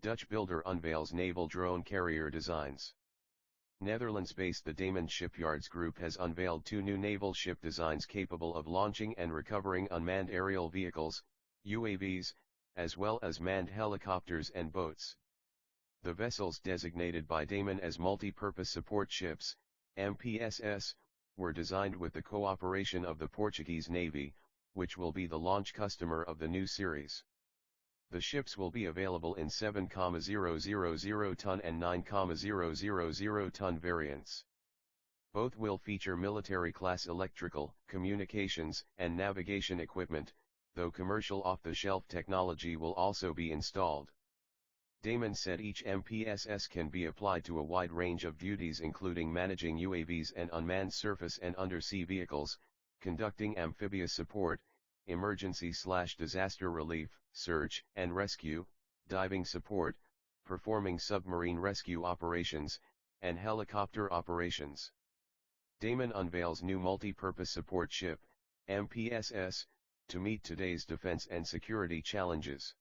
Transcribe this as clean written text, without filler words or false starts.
Dutch builder unveils naval drone carrier designs. Netherlands-based the Damen Shipyards Group has unveiled 2 new naval ship designs capable of launching and recovering unmanned aerial vehicles, UAVs, as well as manned helicopters and boats. The vessels designated by Damen as multi-purpose support ships, MPSS, were designed with the cooperation of the Portuguese Navy, which will be the launch customer of the new series. The ships will be available in 7,000 ton and 9,000 ton variants. Both will feature military-class electrical, communications, and navigation equipment, though commercial off-the-shelf technology will also be installed. Damen said each MPSS can be applied to a wide range of duties including managing UAVs and unmanned surface and undersea vehicles, conducting amphibious support, emergency/disaster relief, search and rescue, diving support, performing submarine rescue operations, and helicopter operations. Damen unveils new multi-purpose support ship, MPSS, to meet today's defense and security challenges.